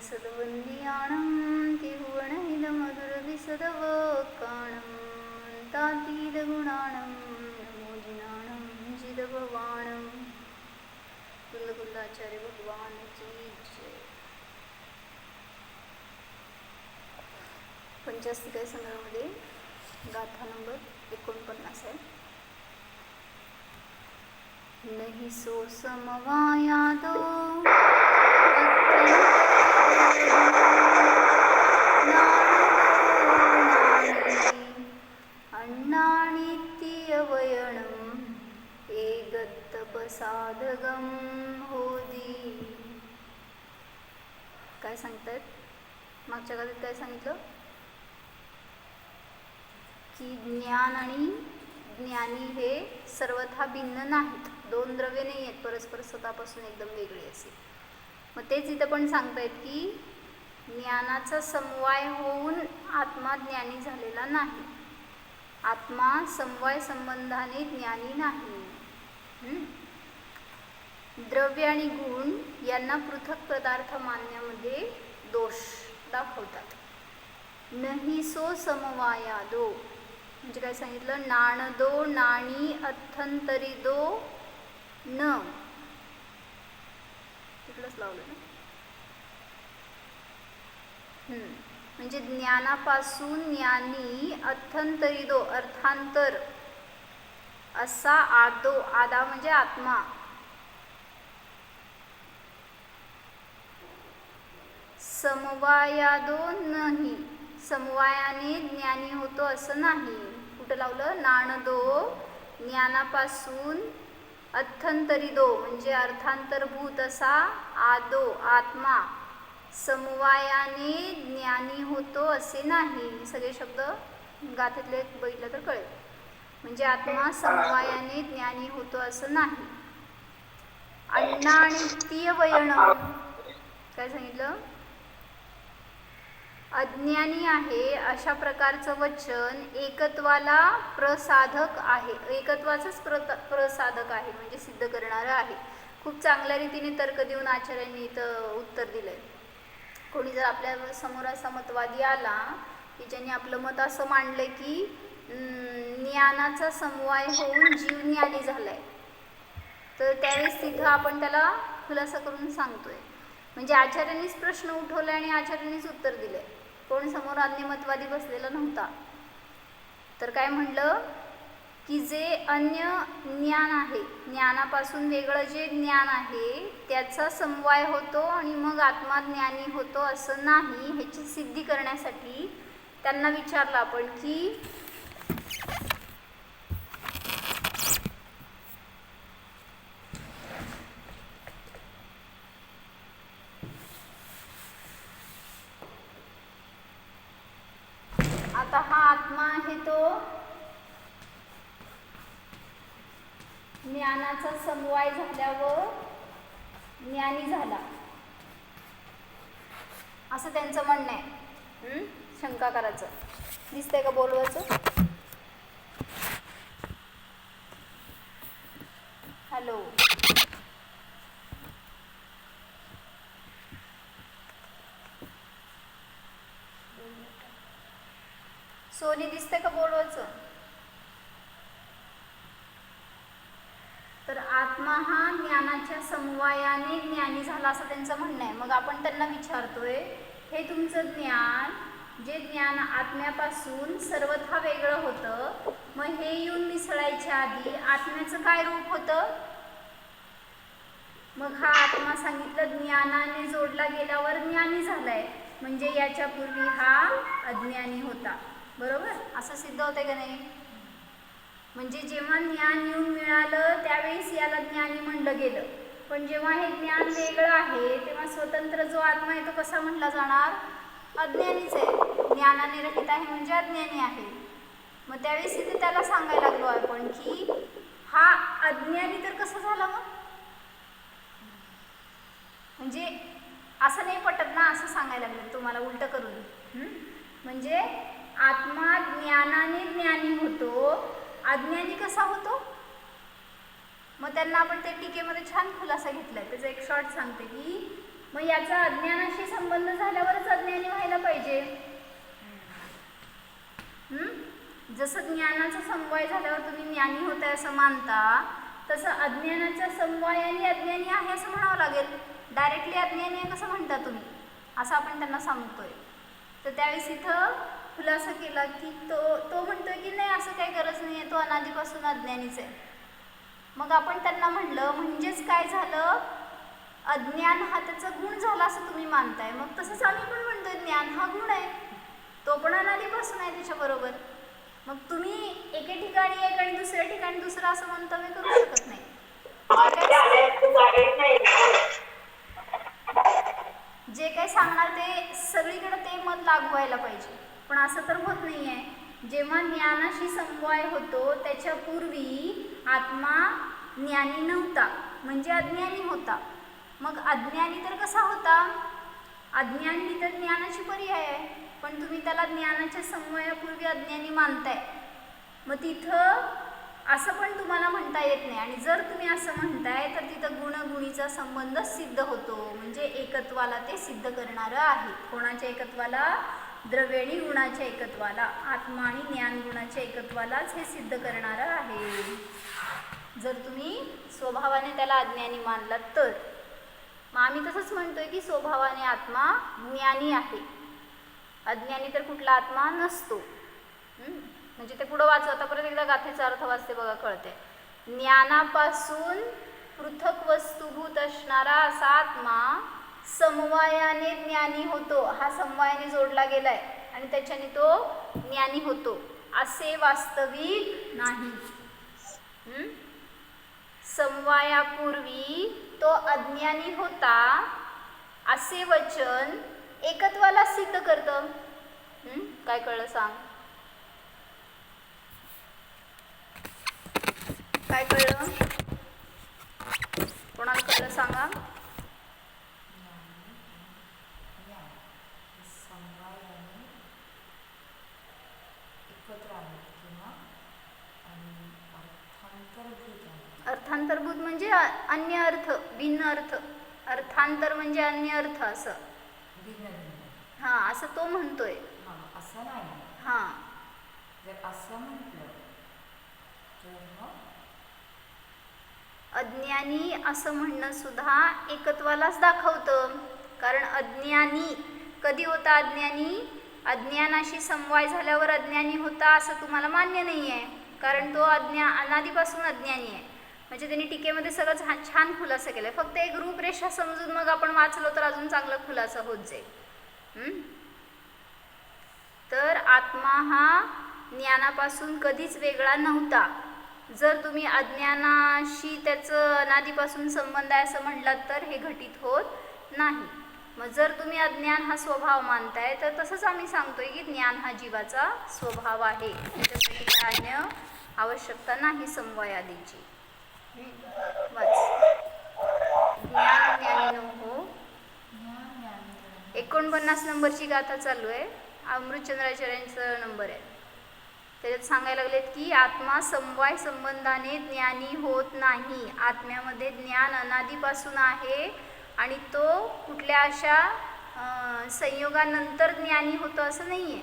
सदवंदियाणं त्रिभुवनहितमधुरविशदवकाणं तातीतगुणाणं नमो जिनाणं जिदभवाणं कुलकुलाचार्य भगवान की जय. पंचास्तिकाय संग्रहामध्ये गाथा नंबर 49 आहे. नहीं सो समवायादो अण्णानित्यवयणम् एकत्तपसाधगं होदी. काय सांगतात? मागच्या गाथेत काय सांगितलं की ज्ञान आणि ज्ञानी हे सर्वथा भिन्न नाहीत, दोन द्रव्य नाही आहेत परस्पर स्वतःपासून एकदम वेगळी असे. मग तेच इथं पण सांगतायत की ज्ञानाचा समवाय होऊन आत्मा ज्ञानी झालेला नाही. आत्मा समवाय संबंधाने ज्ञानी नाही. द्रव्य आणि गुण यांना पृथक पदार्थ मानण्यामध्ये दोष दाखवतात. नहीं सो समवायादो म्हणजे काय सांगितलं? नाणदो नाणी अथंतरिदो न, तिकडंच लावलं ना. म्हणजे ज्ञानापासून ज्ञानी अथंतरिदो अर्थांतर असा आदो, आदा म्हणजे आत्मा, समवायादो नाही समवायाने ज्ञानी होतो असं नाही. कुठं लावलं? नाणदो ज्ञानापासून अथंतरिदो म्हणजे अर्थांतरभूत असा आदो आत्मा समवायाने ज्ञानी होतो असे नाही. सगळे शब्द गाथेतले बघितलं तर कळेल. म्हणजे आत्मा समवायाने ज्ञानी होतो असं नाही. अण्णानित्यवयण काय सांगितलं? अज्ञानी आहे अशा प्रकारचं वचन एकत्वाला प्रसाधक आहे, एकत्वाचंच प्रसाधक आहे म्हणजे सिद्ध करणारं आहे. खूप चांगल्या रीतीने तर्क देऊन आचार्यांनी इथं उत्तर दिलंय. कोणी जर आपल्या समोर असा मतवादी आला की ज्यांनी आपलं मत असं मांडलंय की ज्ञानाचा समवाय होऊन जीव ज्ञानी झालाय, तर त्यावेळेस तिथं आपण त्याला खुलासा करून सांगतोय. म्हणजे आचार्यांनीच प्रश्न उठवलाय आणि आचार्यांनीच उत्तर दिलंय. कोण समोर अन्य मतवादी बसलेला नव्हता. तर काय म्हणलं की जे अन्य ज्ञान आहे, ज्ञानापासून वेगळं जे ज्ञान आहे त्याचा समवाय होतो आणि मग आत्मा ज्ञानी होतो असं नाही. ह्याची सिद्धी करण्यासाठी त्यांना विचारलं आपण की आता हा आत्मा आहे तो ज्ञानाचा समवाय झाल्यावर ज्ञानी झाला असं त्यांचं म्हणणं आहे. शंका करायचं. दिसतंय का बोलवायचं? हॅलो, सोनी दिसतंय का बोलवायचं? तर आत्मा हा ज्ञानाच्या समवायाने ज्ञानी झाला असं त्यांचं म्हणणं आहे. मग आपण त्यांना विचारतोय हे तुमचं ज्ञान, जे ज्ञान आत्म्यापासून सर्वथा वेगळं होतं, मग हे येऊन मिसळायच्या आधी आत्म्याचं काय रूप होतं? मग हा आत्मा सांगितलं ज्ञानाने जोडला गेल्यावर ज्ञानी झालाय, म्हणजे याच्यापूर्वी हा अज्ञानी होता. बरोबर? असं सिद्ध होतंय का नाही? म्हणजे जेव्हा ज्ञान येऊन मिळालं त्यावेळेस याला ज्ञानी म्हणलं गेलं, पण जेव्हा हे ज्ञान वेगळं आहे तेव्हा स्वतंत्र जो आत्मा आहे तो कसा म्हणला जाणार? अज्ञानीच आहे. ज्ञानाने रहित आहे म्हणजे अज्ञानी आहे. मग त्यावेळेस इथे त्याला सांगायला लागलो आपण की हा अज्ञानी तर कसं झाला मग? म्हणजे असं नाही पटत ना, असं सांगायला लागलं तुम्हाला उलट करून. म्हणजे आत्मा ज्ञानाने ज्ञानी होतो, अज्ञानी कसा होतो? मग त्यांना आपण ते टीकेमध्ये छान खुलासा घेतलाय. त्याचा एक शॉर्ट सांगते की मग याचा अज्ञानाशी संबंध झाल्यावरच अज्ञानी व्हायला पाहिजे. जसं ज्ञानाचा समवाय झाल्यावर तुम्ही ज्ञानी होताय असं मानता, तसं अज्ञानाच्या समवायाने अज्ञानी आहे असं म्हणावं लागेल. डायरेक्टली अज्ञानी आहे कसं म्हणता तुम्ही, असं आपण त्यांना सांगतोय. तर त्यावेळेस इथं खुलासा केला की तो म्हणतोय की नाही, असं काही गरज नाही आहे, तो अनादीपासून अज्ञानीच आहे. मग आपण त्यांना म्हणलं म्हणजेच काय झालं, अज्ञान हा त्याचा गुण झाला असं तुम्ही मानताय. मग तसंच आम्ही पण म्हणतोय ज्ञान हा गुण आहे, तो पण अनादीपासून आहे त्याच्याबरोबर. मग तुम्ही एके ठिकाणी एक आणि दुसऱ्या ठिकाणी दुसरं असं मंतव्य करू शकत नाही. जे काही सांगणार ते सगळीकडे ते मत लागू व्हायला पाहिजे, पण असं तर होत नाही आहे. जेव्हा ज्ञानाशी समवाय होतो त्याच्या पूर्वी आत्मा ज्ञानी नव्हता, म्हणजे अज्ञानी होता. मग अज्ञानी तर कसा होता, अज्ञानी तर ज्ञानाची पर्याय आहे, पण तुम्ही त्याला ज्ञानाच्या समवायापूर्वी अज्ञानी मानताय. मग तिथं असं पण तुम्हाला म्हणता येत नाही. आणि जर तुम्ही असं म्हणताय तर तिथं गुणगुणीचा संबंध सिद्ध होतो, म्हणजे एकत्वाला ते सिद्ध करणारं आहे. कोणाच्या एकत्वाला, द्रव्यणी गुणाच्या एकत्वाला, आत्मा आणि ज्ञान गुणाच्या एकत्वालाच हे सिद्ध करणारं आहे. जर तुम्ही स्वभावाने त्याला अज्ञानी मानलात तर. मग आम्ही तसंच म्हणतोय की स्वभावाने आत्मा ज्ञानी आहे, अज्ञानी तर कुठला आत्मा नसतो. म्हणजे ते पुढं वाचू, आता परत एकदा गाथेचा अर्थ वाचते बघा, कळते. ज्ञानापासून पृथक वस्तुभूत असणारा असा आत्मा समवायाने ज्ञानी होतो. हा समवायाने जोडला गेलाय आणि त्याच्याने तो ज्ञानी होतो असे वास्तविक नाही. समवायापूर्वी तो अज्ञानी होता असे वचन एकत्वाला सिद्ध करतं. काय कळलं सांग, काय कळलं, कोणाला कळलं सांगा. अर्थांतरभूत म्हणजे अन्य अर्थ, भिन्न अर्थ. अर्थांतर म्हणजे अन्य अर्थ असं. हां, असं तो म्हणतोय. असं नाही. हां, जर असं म्हटलं तर अज्ञानी असं म्हणणं सुद्धा एकत्वालाच दाखवतं. कारण अज्ञानी कधी होता, अज्ञानी अज्ञानाशी समवाय झाल्यावर अज्ञानी होता असं तुम्हाला मान्य नाही आहे, कारण तो अनादीपासून अज्ञानी आहे. म्हणजे त्यांनी टीकेमध्ये सगळं छान खुलासा केला आहे. फक्त एक रूपरेषा समजून मग आपण वाचलो तर अजून चांगला खुलासा होत जाईल. तर आत्मा हा ज्ञानापासून कधीच वेगळा नव्हता. जर तुम्ही अज्ञानाशी त्याचं अनादीपासून संबंध आहे असं म्हटलात तर हे घटित होत नाही. मग जर तुम्ही अज्ञान हा स्वभाव मानताय तर तसंच आम्ही सांगतोय की ज्ञान हा जीवाचा स्वभाव आहे, त्याच्यासाठी काय अन्य आवश्यकता नाही समवाय आदीची. ज्ञान ज्ञानी न हो. 49 नंबरची गाथा चालू आहे, अमृतचंद्राचार्यांचा नंबर आहे. त्याच्यात सांगायला लागलेत की आत्मा समवाय संबंधाने ज्ञानी होत नाही. आत्म्यामध्ये ज्ञान अनादीपासून आहे आणि तो कुठल्या अशा संयोगानंतर ज्ञानी होतो असं नाही आहे.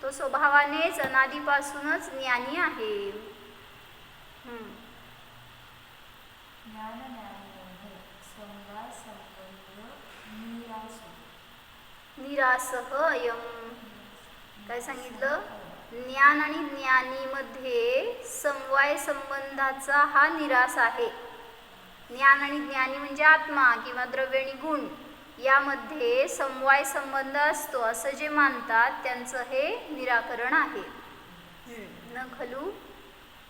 तो स्वभावानेच अनादीपासूनच ज्ञानी आहे. निरासह अयम. काय सांगितलं, ज्ञान आणि ज्ञानीमध्ये समवाय संबंधाचा हा निरास आहे. ज्ञान आणि ज्ञानी म्हणजे आत्मा किंवा द्रव्यणी गुण यामध्ये समवाय संबंध असतो असं जे मानतात त्यांचं हे निराकरण आहे. न खलू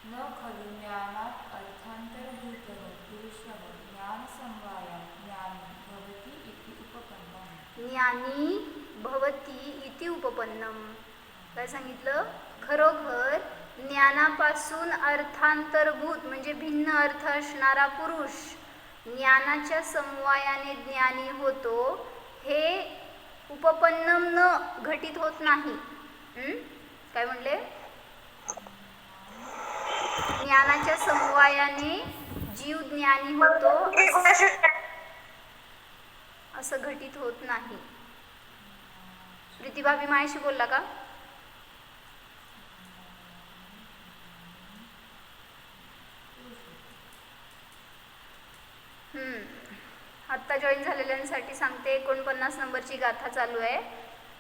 ज्ञानात अर्थांतरभूत पुरुषः ज्ञान समवायात ज्ञानी भवति इति उपपन्नम. ज्ञानी भवति इति उपपन्नम. काय सांगितलं, खरोखर ज्ञानापासून अर्थांतरभूत म्हणजे भिन्न अर्थ असणारा पुरुष ज्ञानाच्या समवायाने ज्ञानी होतो, हे उपपन्नम न घटित होत नाही. काय म्हणले, ज्ञानाच्या समवायाने जीव ज्ञानी होतो असं घटित होत नाही. प्रीतीभाभी माझ्याशी बोलला का? आत्ता जॉईन झालेल्यांसाठी सांगते, 49 नंबरची गाथा चालू आहे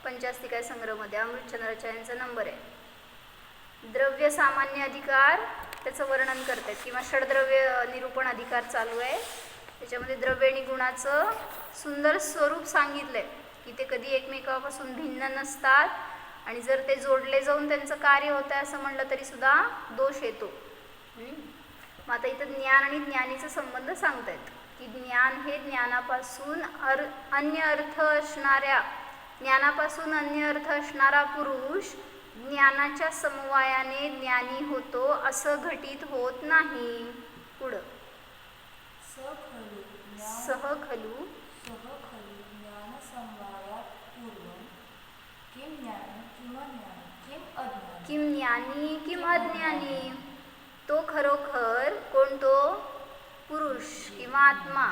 पंचास्तिकाय संग्रहमध्ये. अमृतचंद्राचार्यांचा नंबर आहे. द्रव्य सामान्य अधिकार त्याचं वर्णन करतात किंवा षडद्रव्य निरूपण अधिकार चालू आहे. त्याच्यामध्ये द्रव्य आणि गुणाचं सुंदर स्वरूप सांगितलंय की ते कधी एकमेकापासून भिन्न नसतात आणि जर ते जोडले जाऊन त्यांचं कार्य होतं आहे असं म्हणलं तरी सुद्धा दोष येतो. मग आता इथं ज्ञान आणि ज्ञानीचा संबंध सांगतायत की ज्ञान हे ज्ञानापासून अन्य अर्थ असणारा पुरुष ज्ञानाच्या समवायाने ज्ञानी होतो असं घटित होत नाही. पुढं सह खलू किम ज्ञानी किम अज्ञानी. तो खरोखर कोण? तो पुरुष किंवा आत्मा.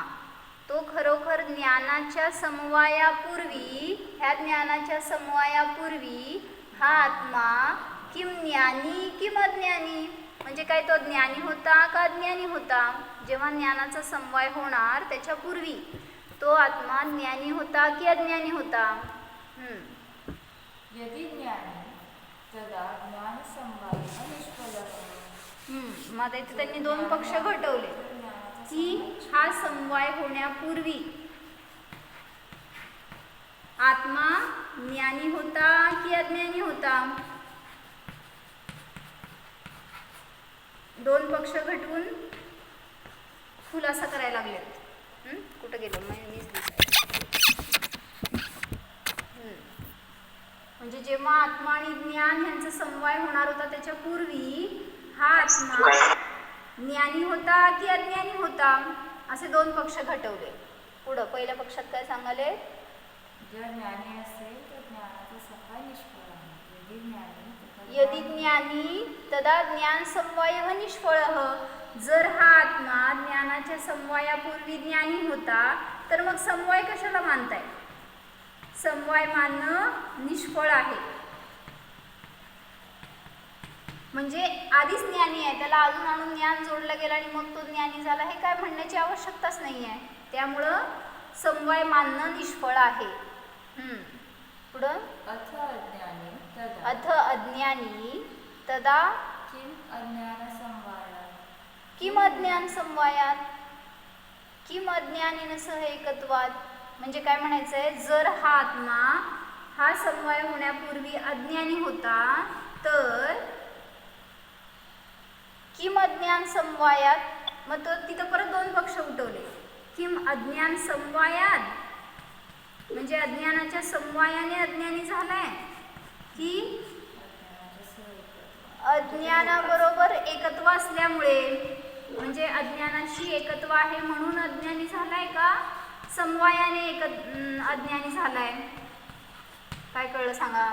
तो खरोखर ज्ञानाच्या समवायापूर्वी, ह्या ज्ञानाच्या समवायापूर्वी हा आत्मा किम ज्ञानी किम अज्ञानी, म्हणजे काय तो ज्ञानी होता का अज्ञानी होता? जेव्हा ज्ञानाचा समवाय होणार त्याच्यापूर्वी तो आत्मा ज्ञानी होता की अज्ञानी होता? यदि ज्ञानी तदा ज्ञान समवाय निष्फलः. मग इथे त्यांनी दोन पक्ष घटवले की हा समवाय होण्यापूर्वी आत्मा ज्ञानी होता की अज्ञानी होता? दोन पक्ष घटवून खुलासा करायला लागलेत. कुठं गेलो मीच म्हणजे जेव्हा आत्मा आणि ज्ञान यांचा समवाय होणार होता त्याच्या पूर्वी हा आत्मा ज्ञानी होता की अज्ञानी होता? असे दोन पक्ष घटवले. पुढं पहिल्या पक्षात काय सांगाले? जर ज्ञानी असेल तर ज्ञानाचा समवाय निष्फळ आहे. यदि ज्ञानी तदा ज्ञान समवायः निष्फळः. जर हा आत्मा ज्ञानाच्या समवायापूर्वी ज्ञानी होता तर मग समवाय कशाला मानताय? समवाय मानणं निष्फळ आहे. म्हणजे आधीच ज्ञानी आहे, त्याला अजून आणून ज्ञान जोडलं गेलं आणि मग तो ज्ञानी झाला हे काय म्हणण्याची आवश्यकताच नाही आहे. त्यामुळं समवाय मानणं निष्फळ आहे. पुढं अथ अज्ञानी तदा किम अज्ञान समवायात किम अज्ञानीन सह एकत्वात. म्हणजे काय म्हणायचंय? जर हा आत्मा हा समवाय होण्यापूर्वी अज्ञानी होता तर किम अज्ञान समवायात. मग तो तिथं परत दोन पक्ष उठवले. किम अज्ञान समवायात म्हणजे अज्ञानाच्या समवायाने अज्ञानी झालाय की अज्ञानाबरोबर एकत्व असल्यामुळे, म्हणजे अज्ञानाशी एकत्व आहे म्हणून अज्ञानी झालाय का समवायाने अज्ञानी झालाय? काय कळलं सांगा?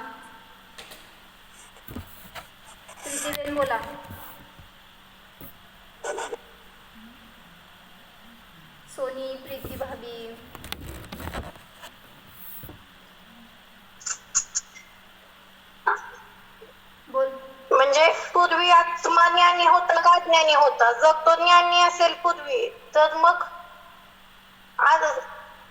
प्रीतीबेन बोला. सोनी, प्रीती भाभी बोल. म्हणजे पूर्वी आत्मा ज्ञानी होता का अज्ञानी होता? जर तो ज्ञानी असेल पूर्वी तर मग आज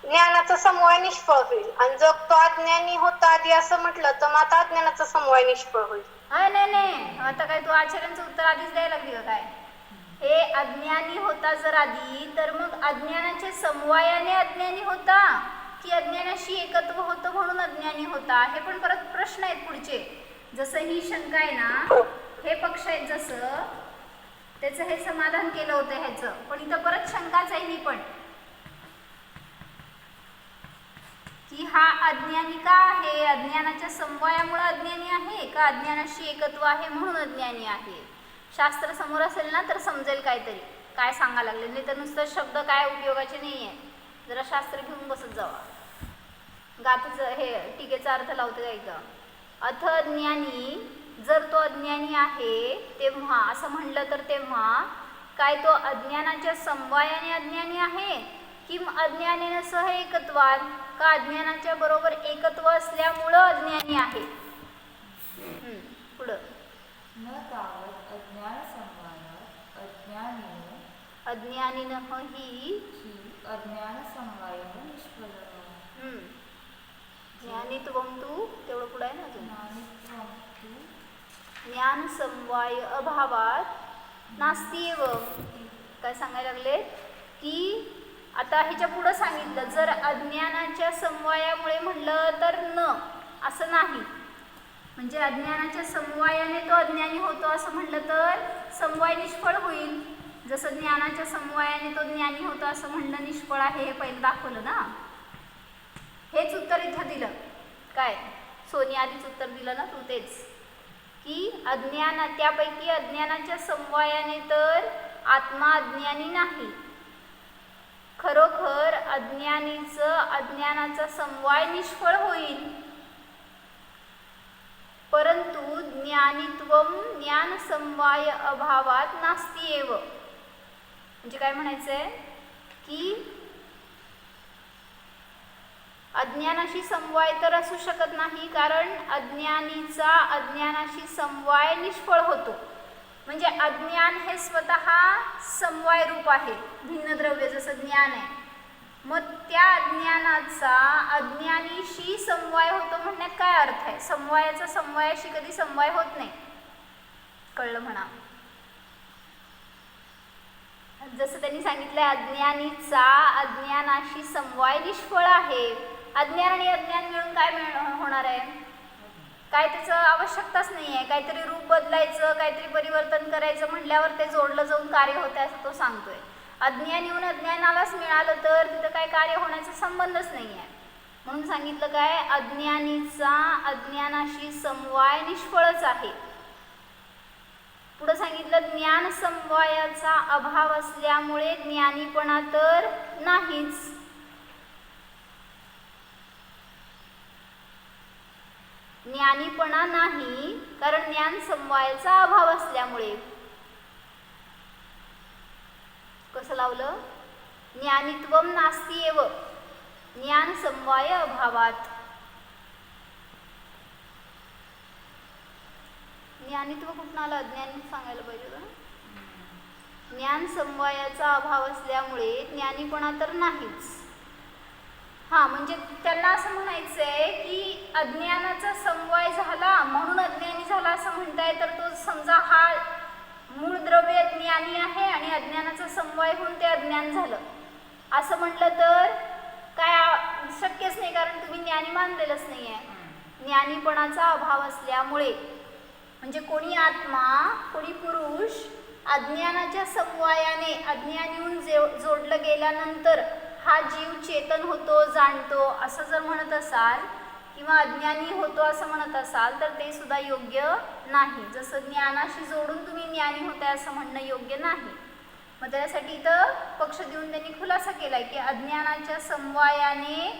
ज्ञानाचा समवाय निष्फळ होईल आणि जर तो अज्ञानी होता आधी असं म्हटलं तर मग आता अज्ञानाचा समवाय निष्फळ होईल. नाही आता काय तू आचार्यांचं उत्तर आधीच द्यायला लागली का काय? हे अज्ञानी होता जर आधी तर मग अज्ञानाच्या समवायाने अज्ञानी होता की अज्ञानाशी एकत्व होतं म्हणून अज्ञानी होता? हे पण परत प्रश्न आहेत पुढचे. जसं ही शंका आहे ना, हे पक्ष आहेत जसं त्याचं हे समाधान केलं होतं ह्याचं, पण इथं परत शंकाच आहे ही पण की हा अज्ञानी का आहे? अज्ञानाच्या समवायामुळे अज्ञानी आहे का अज्ञानाशी एकत्व आहे म्हणून अज्ञानी आहे? शास्त्र समोर असेल ना तर समजेल काहीतरी काय सांगा लागले, नाही तर नुसतं शब्द काय उपयोगाचे नाही आहे. जरा शास्त्र घेऊन बसत जावा. गाथेचं हे टीकेचा अर्थ लावते ऐका. अथ अज्ञानी, जर तो अज्ञानी आहे तेव्हा असं म्हणलं तर तेव्हा काय तो अज्ञानाच्या समवायाने अज्ञानी आहे किम अज्ञानेन सह एकत्वात, का अज्ञानाच्या बरोबर एकत्व असल्यामुळं अज्ञानी आहे. पुढं न तावत अज्ञानसमवायात अज्ञानिनः ही अज्ञानसमवायः निष्फलः. ज्ञानित्वं तू तेवढं पुढं आहे ना अजून. ज्ञानित्वं तु ज्ञान समवाय अभावात नास्ती एव. काय सांगायला लागले की आता ह्याच्या पुढं सांगितलं जर अज्ञानाच्या समवायामुळे म्हणलं तर न असं नाही, म्हणजे अज्ञानाच्या समवायाने तो अज्ञानी होतो असं म्हणलं तर समवाय निष्फळ होईल. जसं ज्ञानाच्या समवायाने तो ज्ञानी होतो असं म्हणणं निष्फळ आहे हे पहिलं दाखवलं ना. हेच उत्तर इथं दिलं. काय सोनी आधीच उत्तर दिलं ना तू तेच की त्यापैकी अज्ञानाच्या समवायाने तर आत्मा अज्ञानी नाही. खरोखर अज्ञानाचा समवाय निष्फळ होईल, परंतु ज्ञान समवाय अभावात नास्ती एव. म्हणजे काय म्हणायचंय की अज्ञानाशी समवाय तर असू शकत नाही, कारण अज्ञानाशी समवाय निष्फळ होतो. म्हणजे अज्ञान हे स्वतः समवाय रूप आहे, भिन्न द्रव्य जसं ज्ञान आहे. मग त्या अज्ञानाचा अज्ञानीशी समवाय होतो म्हणण्यात काय अर्थ आहे. समवायाचा समवायाशी कधी समवाय होत नाही. कळलं म्हणा. जसं त्यांनी सांगितलं अज्ञानीचा अज्ञानाशी समवाय निष्फळ आहे. अज्ञान आणि अज्ञान मिळून काय होणार आहे. काय त्याचं आवश्यकताच नाही आहे. काहीतरी रूप बदलायचं, काहीतरी परिवर्तन करायचं म्हटल्यावर ते जोडलं जाऊन कार्य होतं असं तो सांगतोय. अज्ञान येऊन अज्ञानालाच मिळालं तर तिथं काय कार्य होण्याचा संबंधच नाही आहे. म्हणून सांगितलं काय अज्ञानीचा अज्ञानाशी समवाय निष्फळच आहे. पुढं सांगितलं ज्ञान समवायाचा अभाव असल्यामुळे ज्ञानीपणा तर नाहीच. ज्ञानीपणा नाही कारण ज्ञान समवायाचा अभाव असल्यामुळे. कसं लावलं ज्ञानित्वम नास्ती एव ज्ञान समवाय अभावात. ज्ञानित्व कुठून आलं. अज्ञानी सांगायला पाहिजे का. ज्ञान समवायाचा अभाव असल्यामुळे ज्ञानीपणा तर नाहीच. म्हणजे त्यांना असं म्हणायचंय की अज्ञानाचा समवाय झाला म्हणून अज्ञानी झाला असं म्हणताय, तर तो समजा हा मूळ द्रव्य ज्ञानी आहे आणि अज्ञानाचा समवाय होऊन ते अज्ञान झालं असं म्हटलं तर काय शक्यच नाही, कारण तुम्ही ज्ञानी मानलेलंच नाही आहे. ज्ञानीपणाचा अभाव असल्यामुळे म्हणजे कोणी आत्मा कोणी पुरुष अज्ञानाच्या समवायाने अज्ञानीहून जोडलं गेल्यानंतर हा जीव चेतन होतो, जाणतो असं जर म्हणत असाल किंवा अज्ञानी होतो असं म्हणत असाल तर ते सुद्धा योग्य नाही. जसं ज्ञानाशी जोडून तुम्ही ज्ञानी होताय असं म्हणणं योग्य नाही. मग त्यासाठी इथं पक्ष देऊन त्यांनी खुलासा केलाय की अज्ञानाच्या समवायाने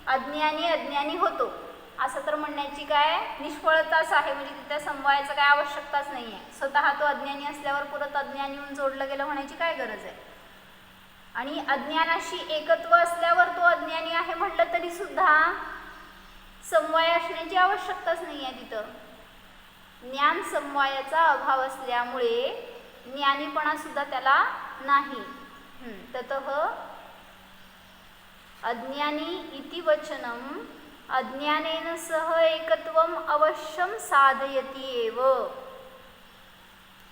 अज्ञानी होतो असं तर म्हणण्याची काय निष्फळताच आहे. म्हणजे तिथल्या समवायाचं काय आवश्यकताच नाही आहे. स्वतः तो अज्ञानी असल्यावर परत अज्ञानी होऊन जोडलं गेलं म्हणायची काय गरज आहे. आणि अज्ञानाशी एकत्व असल्यावर तो अज्ञानी आहे म्हटलं तरी सुद्धा समवाय असण्याची आवश्यकताच नाही आहे. तिथं ज्ञान समवायाचा अभाव असल्यामुळे ज्ञानीपणा सुद्धा त्याला नाही. ततः अज्ञानी इति वचनम अज्ञानेन सह एकत्वम अवश्यम साधयति एव.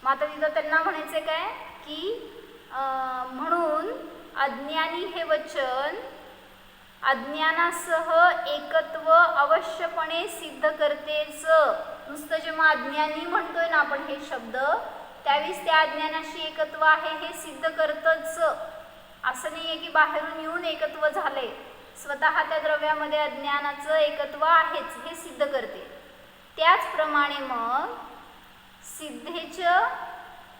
मग आता तिथं त्यांना म्हणायचं काय की म्हणून अज्ञानी हे वचन अज्ञानासह एकत्व अवश्यपणे सिद्ध करतेच. नुसतं जेव्हा अज्ञानी म्हणतोय ना आपण हे शब्द त्यावेळेस त्या अज्ञानाशी एकत्व आहे हे सिद्ध करतच. असं नाही आहे की बाहेरून येऊन एकत्व झालंय. स्वतः त्या द्रव्यामध्ये अज्ञानाचं एकत्व आहेच हे सिद्ध करते. त्याचप्रमाणे मग सिद्धेच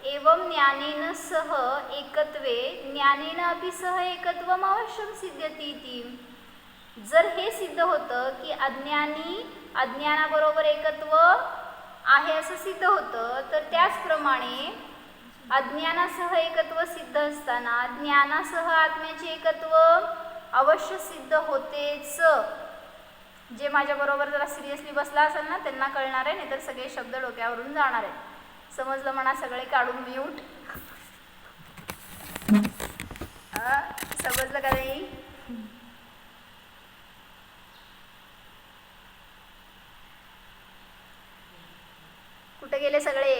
एवं ज्ञानेन सह एकत्वे ज्ञानेन अपि सह एकत्वम अवश्यम सिद्ध्यति इति. जर हे सिद्ध होतं की अज्ञानी अज्ञानाबरोबर एकत्व आहे असं सिद्ध होतं, तर त्याचप्रमाणे अज्ञानासह एकत्व सिद्ध असताना ज्ञानासह आत्म्याचे एकत्व अवश्य सिद्ध होतेच. जे माझ्याबरोबर जरा सिरियसली बसला असेल ना त्यांना कळणार आहे, नाहीतर सगळे शब्द डोक्यावरून जाणार आहेत. समजलं म्हणा सगळे, काढून म्यूट. समजलं का नाही? कुठे गेले सगळे?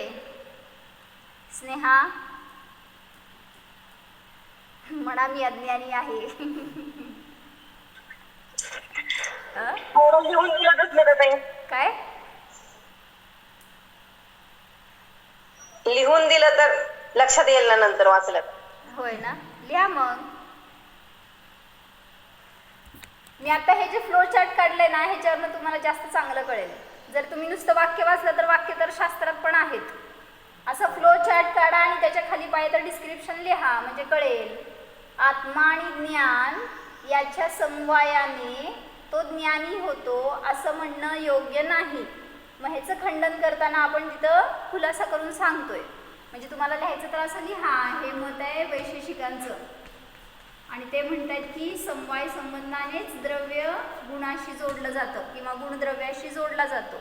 स्नेहा म्हणा मी अज्ञानी आहे. काय लिहून दिलं तर लक्षात येईल ना नंतर वाचलं. होय ना, लिहा मग. मी आता हे जे फ्लो चार्ट काढले ना ह्याच्यावरनं तुम्हाला जास्त चांगलं कळेल. जर तुम्ही नुसतं वाक्य वाचलं तर वाक्य तर शास्त्रात पण आहेत. असं फ्लो चार्ट काढा आणि त्याच्या खाली पाहिजे तर डिस्क्रिप्शन लिहा, म्हणजे कळेल. आत्मा आणि ज्ञान याच्या समवायाने तो ज्ञानी होतो असं म्हणणं योग्य नाही. मग ह्याचं खंडन करताना आपण तिथं खुलासा करून सांगतोय. म्हणजे तुम्हाला लिहायचं तर असं लिहा, हे मत आहे वैशेषिकांचं आणि ते म्हणतात की समवाय संबंधानेच द्रव्य गुणाशी जोडलं जातं किंवा गुण द्रव्याशी जोडला जातो.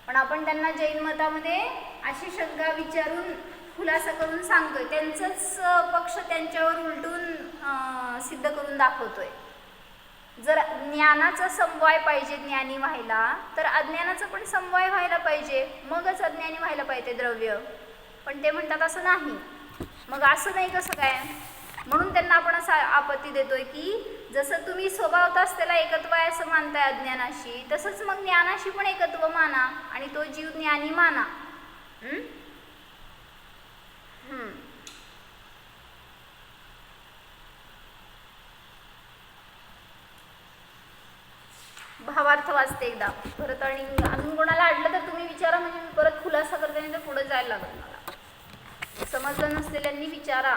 पण आपण त्यांना जैन मतामध्ये अशी शंका विचारून खुलासा करून सांगतोय, त्यांचंच पक्ष त्यांच्यावर उलटून सिद्ध करून दाखवतोय. जर ज्ञानाचा समवाय पाहिजे ज्ञानी व्हायला तर अज्ञानाचा पण समवाय व्हायला पाहिजे, मगच अज्ञानी व्हायला पाहिजे द्रव्य. पण ते म्हणतात असं नाही. मग असं नाही कसं काय? म्हणून त्यांना आपण असं आपत्ती देतोय की जसं तुम्ही स्वभावताच त्याला एकत्व आहे असं मानताय अज्ञानाशी, तसंच मग ज्ञानाशी पण एकत्व माना आणि तो जीव ज्ञानी माना. भावार्थ वाचते एकदा परत, आणि अजून कोणाला अडलं तर तुम्ही विचारा, म्हणजे मी परत खुलासा करते, नाही तर पुढे जायला लागत मला. समजलं नसलेल्यांनी विचारा.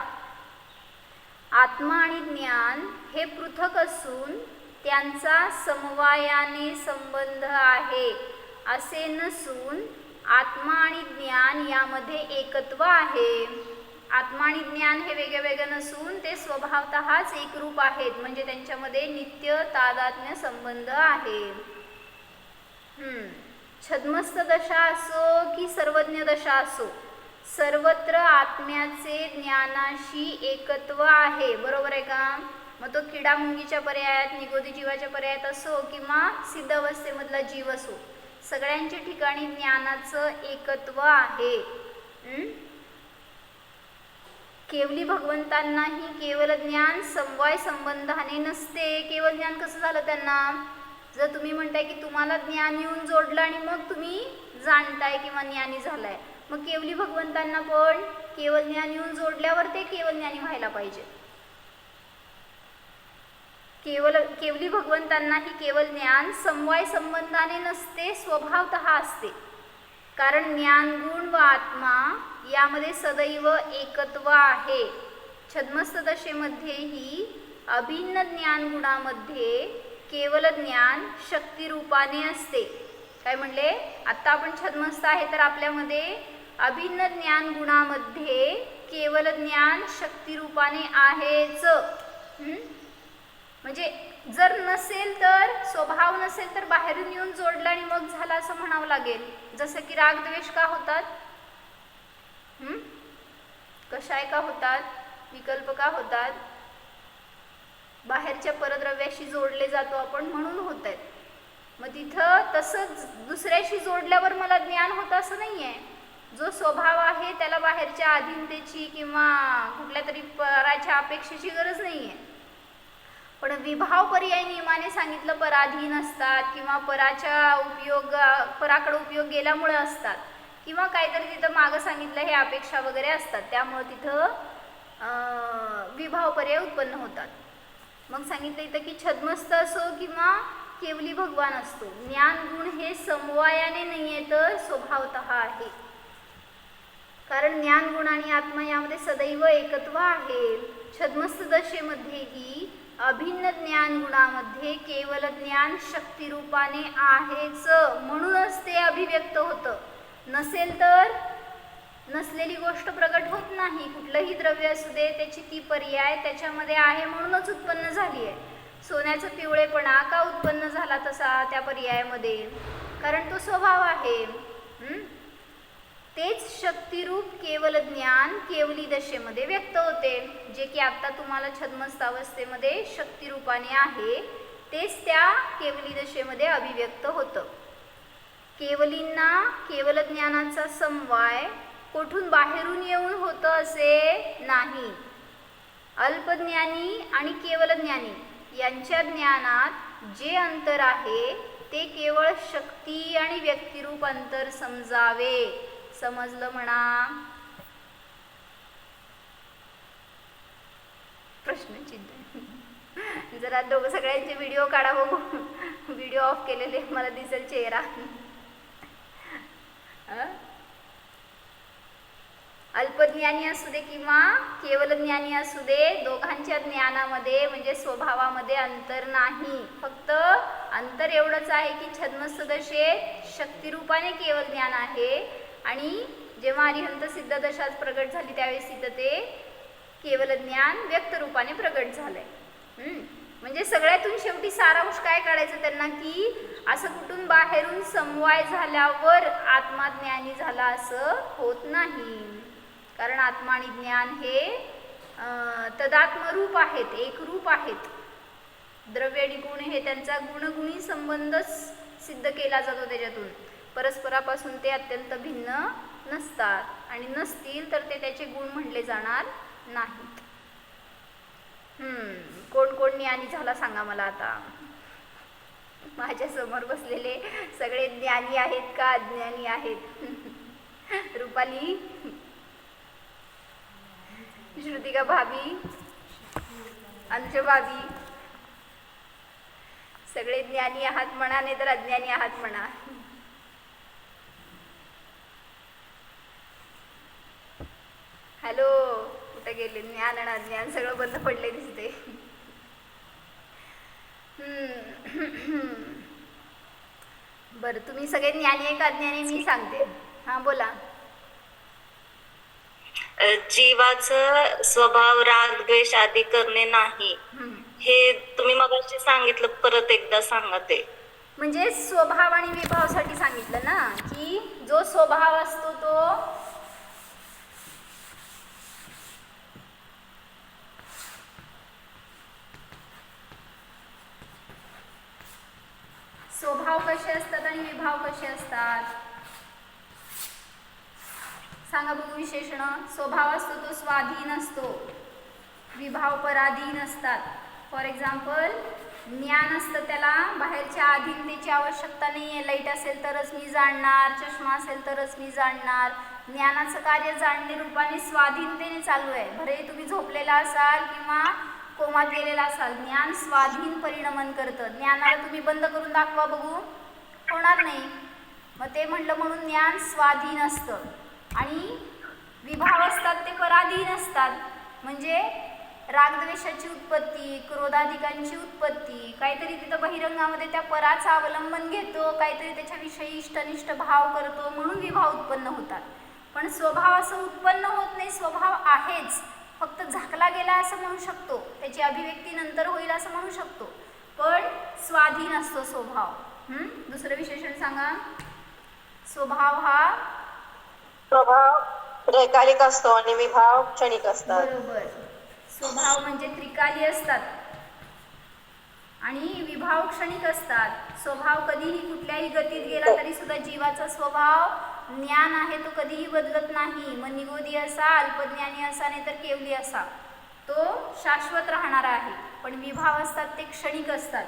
आत्मा आणि ज्ञान हे पृथक असून त्यांचा समवायाने संबंध आहे असे नसून आत्मा आणि ज्ञान यामध्ये एकत्व आहे. आत्मा आणि ज्ञान हे वेगळे वेगळे नसून ते स्वभावतःच एकरूप आहेत, म्हणजे त्यांच्यामध्ये नित्य तादात्म्य संबंध आहे. छद्मस्थ दशा असो की सर्वज्ञ दशा असो, सर्वत्र आत्म्याचे ज्ञानाशी एकत्व आहे. बरोबर आहे का? मग तो किडा मुंगीच्या पर्यायात, निगोदी जीवाच्या पर्यायात असो किंवा सिद्ध अवस्थेमधला जीव असो, सगळ्यांच्या ठिकाणी ज्ञानाचं एकत्व आहे. केवली भगवंतांनाही केवल ज्ञान समवाय संबंधाने नसते. केवल ज्ञान कसं झालं त्यांना? जर तुम्ही म्हणताय की तुम्हाला ज्ञान येऊन जोडलं आणि मग तुम्ही जाणताय किंवा ज्ञानी झालाय, मग केवली भगवंतांना पण केवल ज्ञान येऊन जोडल्यावर ते केवल ज्ञानी व्हायला पाहिजे. केवली भगवंतांनाही केवल ज्ञान समवाय संबंधाने नसते, स्वभावतः असते. कारण ज्ञान गुण व आत्मा यामध्ये सदैव एकत्व आहे. छद्मस्थ दशेमध्येही अभिन्न ज्ञान गुणामध्ये केवल ज्ञान शक्तिरूपाने असते. काय म्हणले? आत्ता आपण छद्मस्थ आहे तर आपल्यामध्ये अभिन्न ज्ञान गुणामध्ये केवल ज्ञान शक्तिरूपाने आहेच. म्हणजे जर नसेल तर, स्वभाव नसेल तर बाहेरून येऊन जोडलं आणि मग झालं असं म्हणावं लागेल. जसं की राग द्वेष का होतात? कशाय का होतात? विकल्प का होतात? बाहेरच्या परद्रव्याशी जोडले जातो आपण म्हणून होत आहेत. मग तिथं तसंच दुसऱ्याशी जोडल्यावर मला ज्ञान होतं असं नाही आहे. जो स्वभाव आहे त्याला बाहेरच्या अधीनतेची किंवा कुठल्या तरी पराच्या अपेक्षेची गरज नाही आहे. पण विभाव पर्याय नियमाने सांगितलं पराधीन असतात किंवा पराकडे उपयोग गेल्यामुळे असतात किंवा काहीतरी तिथं मागं सांगितलं हे अपेक्षा वगैरे असतात, त्यामुळे तिथं विभाव पर्याय उत्पन्न होतात. मग सांगितलं इथं की छद्मस्थ असो किंवा केवली भगवान असतो, ज्ञान गुण हे समवायाने नाही आहे तर स्वभावतः आहे. कारण ज्ञान गुण आणि आत्मा यामध्ये सदैव एकत्व आहे. छद्मस्थ दशेमध्येही अभिन्न ज्ञान गुणामध्ये केवल ज्ञान शक्तिरूपाने आहेच, म्हणूनच ते अभिव्यक्त होतं. नसेल तर नसलेली गोष्ट प्रकट होत नाही. कुठलंही द्रव्य असू दे त्याची ती पर्याय त्याच्यामध्ये आहे म्हणूनच उत्पन्न झाली आहे. सोन्याचा पिवळेपणा का उत्पन्न झाला तसा त्या पर्यायामध्ये? कारण तो स्वभाव आहे. तेच शक्तिरूप केवल ज्ञान केवली दशेमध्ये व्यक्त होते. जे की आता तुम्हाला छद्मस्त अवस्थेमध्ये शक्तिरूपाने आहे तेच त्या केवली दशेमध्ये अभिव्यक्त होतं. केवलींना केवल ज्ञानाचा समवाय कोठून बाहेरून येऊन होतं असे नाही. अल्पज्ञानी आणि केवल ज्ञानी यांच्या ज्ञानात जे अंतर आहे ते केवळ शक्ती आणि व्यक्तिरूप अंतर समजावे. समजलं म्हणा? प्रश्नचिन्ह. जरा दोघं सगळ्यांचे व्हिडिओ काढा बघू. व्हिडिओ ऑफ केलेले मला दिसेल चेहरा. अल्पज्ञानी असू दे किंवा केवल ज्ञानी असू दे, दोघांच्या ज्ञानामध्ये म्हणजे स्वभावामध्ये अंतर नाही. फक्त अंतर एवढंच आहे की छद्मस्त दशेत शक्तिरूपाने केवल ज्ञान आहे आणि जेव्हा अरिहंत सिद्ध दशाच प्रगट झाली त्यावेळेस तिथं ते केवल ज्ञान व्यक्तरूपाने प्रगट झालंय. म्हणजे सगळ्यातून शेवटी सारांश काय काढायचं त्यांना की असं कुठून बाहेरून समवाय झाल्यावर आत्मा ज्ञानी झाला असं होत नाही. कारण आत्मा आणि ज्ञान हे तदात्मरूप आहेत, एक रूप आहेत. द्रव्य आणि गुण हे त्यांचा गुणगुणी संबंधच सिद्ध केला जातो त्याच्यातून. परस्परापासून ते अत्यंत भिन्न नसतात आणि नसतील तर ते त्याचे गुण म्हणले जाणार नाहीत. कोण कोण ज्ञानी झाला सांगा मला आता. माझ्या समोर बसलेले सगळे ज्ञानी आहेत का अज्ञानी आहेत? रुपाली, श्रुतिका भाभी, अनुजा भाभी, सगळे ज्ञानी आहात म्हणा नाही तर अज्ञानी आहात म्हणा. हॅलो, कुठे गेले? ज्ञान आणि अज्ञान सगळं बंद पडले दिसते. बरं, तुम्ही सगळे ज्ञानी आहे का अज्ञानी मी सांगते. हां बोला. जीवाचं स्वभाव राग द्वेष आदी करणे नाही हे तुम्ही मगाशी सांगितलं, परत एकदा सांगा ते. म्हणजे स्वभाव आणि विभावासाठी सांगितलं ना की जो स्वभाव असतो तो स्वभाव कसे असतात आणि विभाव कसे असतात सांगा बघू. विशेषण स्वभाव असतो तो स्वाधीन असतो, विभाव पराधीन असतात. फॉर एक्झाम्पल ज्ञान असतं त्याला बाहेरच्या अधीनतेची आवश्यकता नाही आहे. लाईट असेल तरच मी जाणणार, चष्मा असेल तरच मी जाणणार. ज्ञानाचं कार्य जाणणे रूपाने स्वाधीनतेने चालू आहे. भले तुम्ही झोपलेला असाल किंवा कोमात गेलेला असाल, ज्ञान स्वाधीन परिणमन करतं. ज्ञानाला तुम्ही बंद करून दाखवा बघू, होणार नाही. मग ते म्हणलं म्हणून ज्ञान स्वाधीन असतं. आणि विभाव असतात ते पराधीन असतात. म्हणजे रागद्वेषाची उत्पत्ती, क्रोधाधिकांची उत्पत्ती, काहीतरी तिथं बहिरंगामध्ये त्या पराचा अवलंबन घेतो, काहीतरी त्याच्याविषयी इष्टनिष्ठ भाव करतो, म्हणून विभाव उत्पन्न होतात. पण स्वभाव असं उत्पन्न होत नाही, स्वभाव आहेच, फक्त झाकला गेला असं म्हणू शकतो, त्याची अभिव्यक्ती नंतर होईल असं म्हणू शकतो, पण स्वाधीन असतो स्वभाव. दुसरं विशेषण सांगा. स्वभाव हा स्वभाव त्रैकालिक असतो आणि विभाव क्षणिक असतात. बरोबर. स्वभाव म्हणजे त्रिकाली असतात आणि विभाव क्षणिक असतात. स्वभाव कधीही कुठल्याही गतीत गेला तरी सुद्धा जीवाचा स्वभाव ज्ञान आहे तो कधीही बदलत नाही. मग निगोदी असा, अल्पज्ञानी असा, नाही तर केवली असा, तो शाश्वत राहणारा आहे. पण विभाव असतात ते क्षणिक असतात.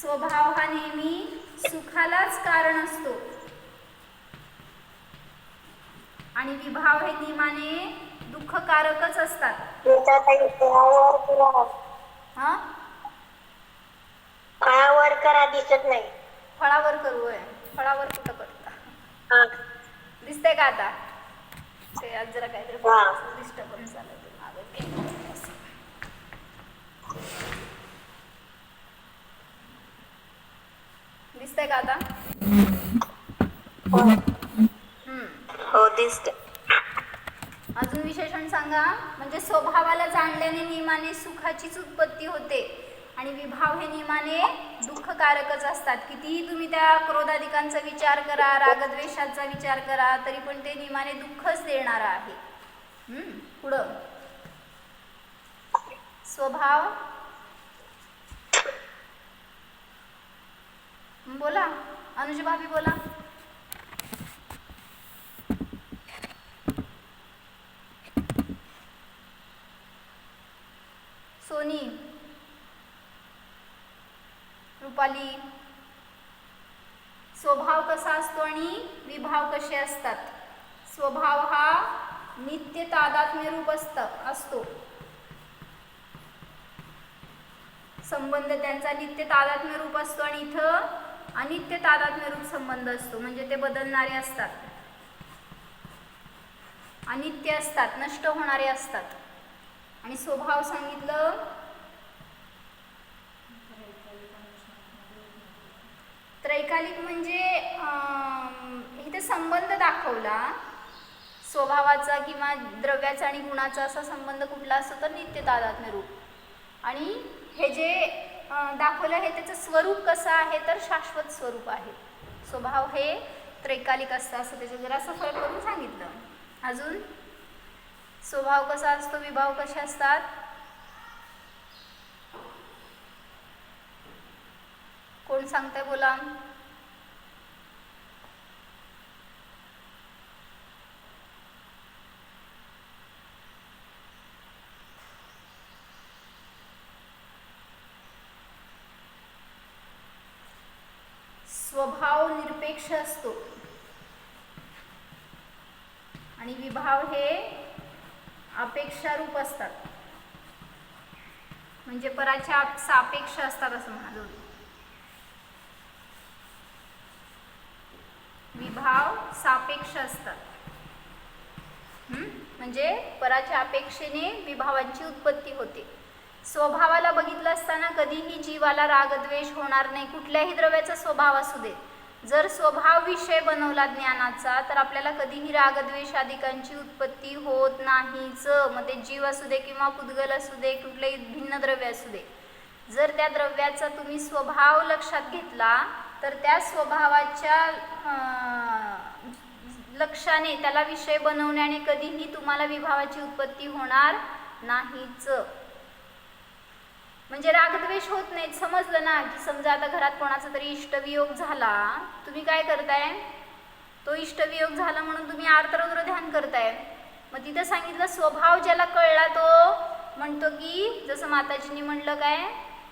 स्वभाव हा नेहमी सुखालाच कारण असतो आणि विभाव हे नियमाने दुःखकारकच असतात. फळावर करा दिसत नाही. फळावर करू आहे. फळावर कुठं करता दिसतंय का आता? ते आज जरा काहीतरी डिस्टर्बन्स झालं ते मागे. दिसतंय का आता? हो दिसत. अजून विशेषण सांगा. म्हणजे स्वभावाला जाणल्याने नियमाने सुखाचीच उत्पत्ती होते आणि विभाव हे नियमाने दुःखकारकच असतात. कितीही तुम्ही त्या क्रोधाधिकांचा विचार करा, रागद्वेषाचा विचार करा, तरी पण ते नियमाने दुःखच देणारं आहे. पुढं स्वभाव बोला, अनुज भाभी बोला. सोनी, रुपाली, स्वभाव कसा असतो आणि विभाव कसे असतात? स्वभाव हा नित्य तादात्म्य रूप असतो. संबंध त्यांचा नित्य तादात्म्य रूप असतो आणि इथं अनित्य तादात्म्य रूप संबंध असतो. म्हणजे ते बदलणारे असतात, अनित्य असतात, नष्ट होणारे असतात. आणि स्वभाव सांगितलं त्रैकालिक म्हणजे इथे संबंध दाखवला स्वभावाचा किंवा द्रव्याचा आणि गुणाचा. असा संबंध कुठला असतो तर नित्य तादात्म्य रूप. आणि हे जे दाखवलं आहे त्याचं स्वरूप कसं आहे तर शाश्वत स्वरूप आहे. स्वभाव हे त्रैकालिक असतं असं त्याचं जरासं फरक करून सांगितलं. अजून स्वभाव कसा असतो, विभाव कसे असतात? कोण सांगताय बोला. स्वभाव निरपेक्ष असतो आणि विभाव हे अपेक्षारूप असतात. म्हणजे पराच्या सापेक्ष असतात असं म्हणालो. विभाव सापेक्ष असतात. म्हणजे पराच्या अपेक्षेने विभावांची उत्पत्ती होते. स्वभावाला बघितलं असताना कधीही जीवाला रागद्वेष होणार नाही. कुठल्याही द्रव्याचा स्वभाव असू दे, जर स्वभाव विषय बनवला ज्ञानाचा तर आपल्याला कधीही रागद्वेष आदिकांची उत्पत्ती होत नाहीच. मग ते जीव असू दे किंवा पुद्गल असू दे, कुठलेही भिन्न द्रव्य असू दे, जर त्या द्रव्याचा तुम्ही स्वभाव लक्षात घेतला तर त्या स्वभावाच्या लक्षाने त्याला विषय बनवण्याने कधीही तुम्हाला विभावाची उत्पत्ती होणार नाहीच. म्हणजे रागद्वेष होत नाहीत. समजलं ना की समजा आता घरात कोणाचा तरी इष्टवियोग झाला, तुम्ही काय करताय, तो इष्टवियोग झाला म्हणून तुम्ही आर्तरौद्र ध्यान करताय. मग तिथं सांगितलं स्वभाव ज्याला कळला तो म्हणतो की, जसं माताजींनी म्हणलं काय,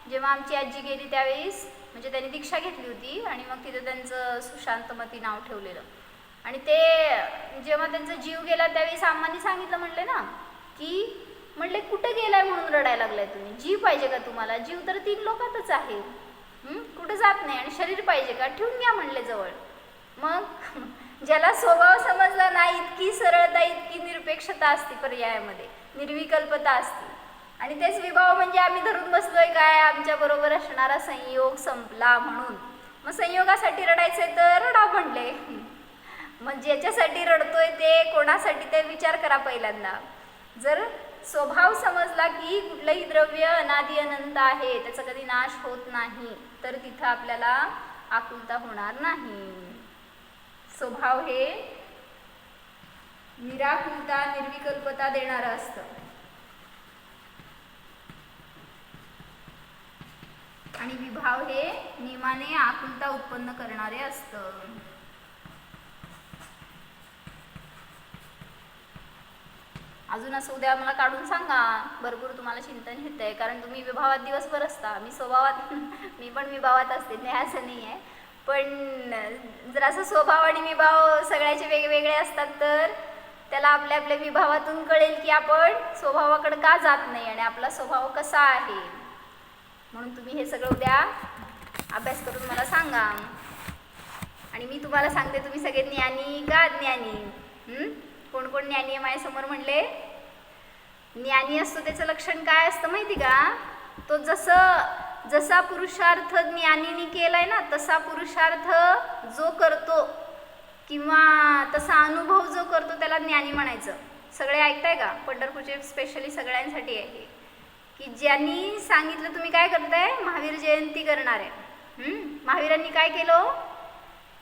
जेव्हा आमची आजी गेली त्यावेळेस म्हणजे त्यांनी दीक्षा घेतली होती आणि मग तिथं त्यांचं सुशांतमती नाव ठेवलेलं. आणि ते जेव्हा त्यांचा जीव गेला त्यावेळेस आम्हांनी सांगितलं, म्हणले ना की म्हणले कुठं गेलाय म्हणून रडायला लागलाय तुम्ही, जीव पाहिजे का तुम्हाला, जीव तर 3 लोकातच आहे, कुठं जात नाही, आणि शरीर पाहिजे का, ठेवून घ्या म्हणले जवळ. मग ज्याला स्वभाव समजला नाही, इतकी सरळता इतकी निरपेक्षता असते पर्यायामध्ये, निर्विकल्पता असते. आणि तेच विभाव म्हणजे आम्ही धरून बसलोय काय, आमच्या बरोबर असणारा संयोग संपला म्हणून. मग संयोगासाठी रडायचंय तर रडा म्हणले. मग ज्याच्यासाठी रडतोय ते कोणासाठी ते विचार करा पहिल्यांदा. जर स्वभाव समजला की कुठलंही द्रव्य अनादि अनंत आहे, त्याचा कधी नाश होत नाही, तर तिथं आपल्याला आकुलता होणार नाही. स्वभाव हे निराकुलता निर्विकल्पता देणारं असतं. आणि विभाव हे नियमाने आकुलता उत्पन्न करणारे असतं. अजून असं उद्या मला काढून सांगा, भरपूर तुम्हाला चिंतन येत आहे, कारण तुम्ही विभावात दिवसभर असता, मी स्वभावात मी पण विभावात असते, नाही असं नाही आहे. पण जर असं स्वभाव आणि विभाव सगळ्याचे वेगवेगळे असतात तर त्याला आपल्या आपल्या विभावातून कळेल की आपण स्वभावाकडे का जात नाही आणि आपला स्वभाव कसा आहे. म्हणून तुम्ही हे सगळं उद्या अभ्यास करून मला सांगा. आणि मी तुम्हाला सांगते, तुम्ही सगळे ज्ञानी का अज्ञानी, कोण कोण ज्ञानी आहे माझ्यासमोर म्हणले. ज्ञानी असतो त्याचं लक्षण काय असतं माहिती का, तो जसा पुरुषार्थ ज्ञानीने केलाय ना तसा पुरुषार्थ जो करतो किंवा तसा अनुभव जो करतो त्याला ज्ञानी म्हणायचं. सगळे ऐकताय का, पंढरपूरचे स्पेशली सगळ्यांसाठी आहे. की ज्यांनी सांगितलं तुम्ही काय करताय, महावीर जयंती करणार आहे. महावीरांनी काय केलं,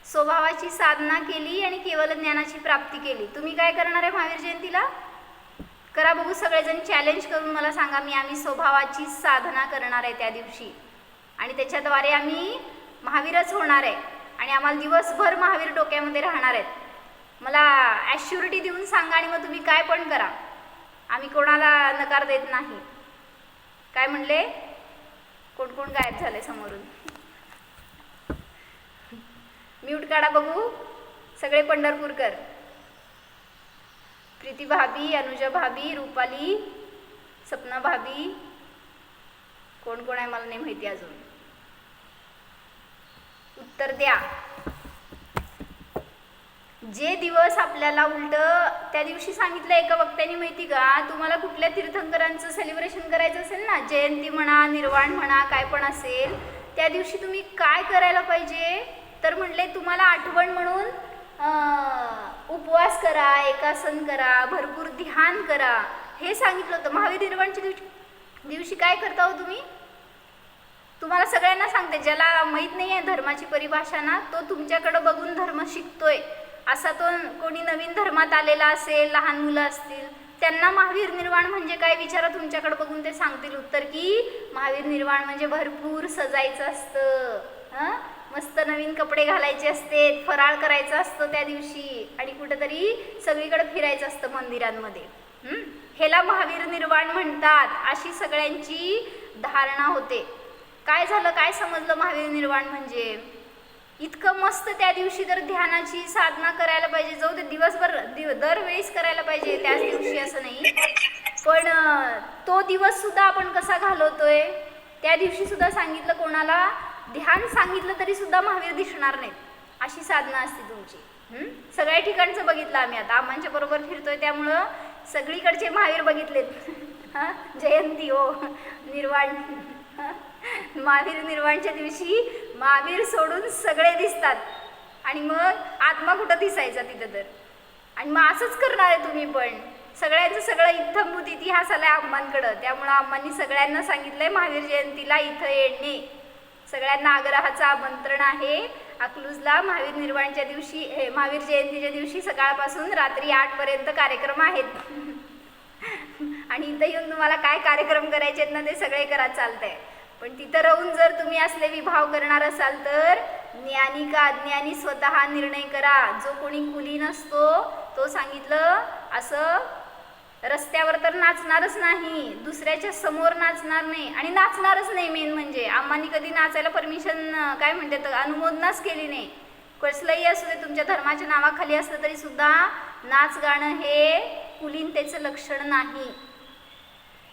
स्वभावाची साधना केली आणि केवळ ज्ञानाची प्राप्ती केली. तुम्ही काय करणार आहे महावीर जयंतीला, करा बघू सगळेजण चॅलेंज करून मला सांगा. आम्ही स्वभावाची साधना करणार आहे त्या दिवशी आणि त्याच्याद्वारे आम्ही महावीरच होणार आहे आणि आम्हाला दिवसभर महावीर डोक्यामध्ये राहणार आहेत. मला ॲश्युरिटी देऊन सांगा आणि मग तुम्ही काय पण करा, आम्ही कोणाला नकार देत नाही. काय म्हणले, कोण कोण गायब झाले समोरून, म्यूट काढा बघू सगळे. पंढरपूरकर, प्रीती भाभी, अनुजा भाभी, रुपाली, सपना भाभी, कोण कोण आहे मला नाही माहिती अजून, उत्तर द्या. जे दिवस आपल्याला उलट त्या दिवशी सांगितलं एका वक्त्याने माहिती का, तुम्हाला कुठल्या तीर्थंकरांचं सेलिब्रेशन करायचं असेल ना, जयंती म्हणा, निर्वाण म्हणा, काय पण असेल, त्या दिवशी तुम्ही काय करायला पाहिजे, तर म्हणले तुम्हाला आठवण म्हणून उपवास करा, एकासन करा, भरपूर ध्यान करा, हे सांगितलं होतं. महावीर निर्वाणच्या दिवशी काय करता हो तुम्ही, तुम्हाला सगळ्यांना सांगते, ज्याला माहीत नाही आहे धर्माची परिभाषा ना, तो तुमच्याकडं बघून धर्म शिकतोय. असा तो कोणी नवीन धर्मात आलेला असेल, लहान मुलं असतील, त्यांना महावीर निर्वाण म्हणजे काय विचारा, तुमच्याकडे बघून ते सांगतील उत्तर की महावीर निर्वाण म्हणजे भरपूर सजायचं असतं, मस्त नवीन कपडे घालायचे असते, फराळ करायचं असतं त्या दिवशी आणि कुठेतरी सगळीकडे फिरायचं असतं मंदिरांमध्ये. ह्याला महावीर निर्वाण म्हणतात, अशी सगळ्यांची धारणा होते. काय झालं, काय समजलं महावीर निर्वाण म्हणजे, इतकं मस्त त्या दिवशी तर ध्यानाची साधना करायला पाहिजे, जाऊ ते दिवसभर दरवेळेस करायला पाहिजे त्याच दिवशी असं नाही, पण तो दिवस सुद्धा आपण कसा घालवतोय, त्या दिवशी सुद्धा सांगितलं कोणाला ध्यान सांगितलं तरी सुद्धा महावीर दिसणार नाहीत, अशी साधना असते तुमची. सगळ्या ठिकाणचं बघितलं आम्ही, आता आम्हांच्या बरोबर फिरतोय त्यामुळं सगळीकडचे महावीर बघितलेत. जयंती हो, निर्वाण, महावीर निर्वाणच्या दिवशी महावीर सोडून सगळे दिसतात आणि मग आत्मा कुठं दिसायचा तिथं तर. आणि मग असंच करणार आहे तुम्ही पण, सगळ्यांचं सगळं इत्थंभूत इतिहास आलाय आम्हांकडं, त्यामुळं आम्हांनी सगळ्यांना सांगितलंय महावीर जयंतीला इथं येणे. सगळ्यांना आग्रहाचं आमंत्रण आहे. अकलूजला महावीर निर्वाणच्या दिवशी, महावीर जयंतीच्या दिवशी सकाळपासून रात्री 8 पर्यंत कार्यक्रम आहेत आणि इथं येऊन तुम्हाला काय कार्यक्रम करायचे आहेत ना ते सगळे करा, चालतंय. पण तिथं राहून जर तुम्ही असले विभाव करणार असाल तर ज्ञानी का अज्ञानी स्वतः निर्णय करा. जो कोणी कुलीन असतो तो सांगितलं असं रस्त्यावर तर नाचणारच नाही, दुसऱ्याच्या समोर नाचणार नाही आणि नाचणारच नाही. मेन म्हणजे आम्हांनी कधी नाचायला परमिशन काय म्हणतात अनुमोदनाच केली नाही. कसलंही असू दे, तुमच्या धर्माच्या नावाखाली असलं तरी सुद्धा नाच गाणं हे कुलीनतेचं लक्षण नाही.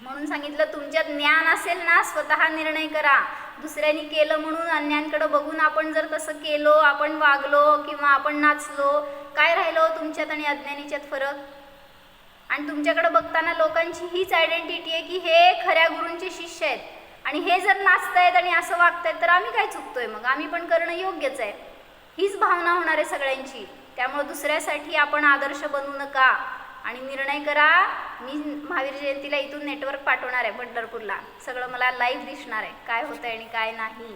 म्हणून सांगितलं तुमच्यात ज्ञान असेल ना स्वतः निर्णय करा. दुसऱ्यांनी केलं म्हणून अन्यांकडे बघून आपण जर तसं केलो, आपण वागलो किंवा आपण नाचलो, काय राहिलो तुमच्यात आणि अज्ञानीच्यात फरक. आणि तुमच्याकडे बघताना लोकांची हीच आयडेंटिटी आहे की हे खऱ्या गुरूंचे शिष्य आहेत आणि हे जर नाचतायत आणि असं वागतायत तर आम्ही काय चुकतोय, मग आम्ही पण करणं योग्यच आहे. हीच भावना होणार आहे सगळ्यांची. त्यामुळे दुसऱ्यासाठी आपण आदर्श बनवू नका आणि निर्णय करा. मी महावीर जयंतीला इथून नेटवर्क पाठवणार आहे पंढरपूरला, सगळं मला लाईव्ह दिसणार आहे काय होतं आहे आणि काय नाही.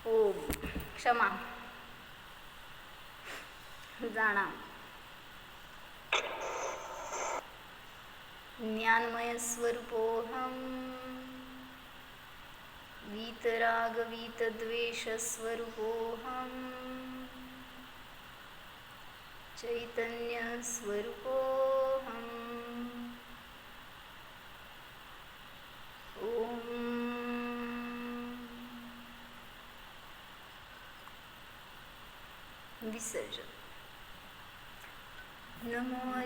हो, क्षमा जाणा. ज्ञानमय स्वरूपोऽहं वीतराग वीतद्वेष स्वरूपोऽहं चैतन्य स्वरूपोऽहं ओम विसर्जन. नमो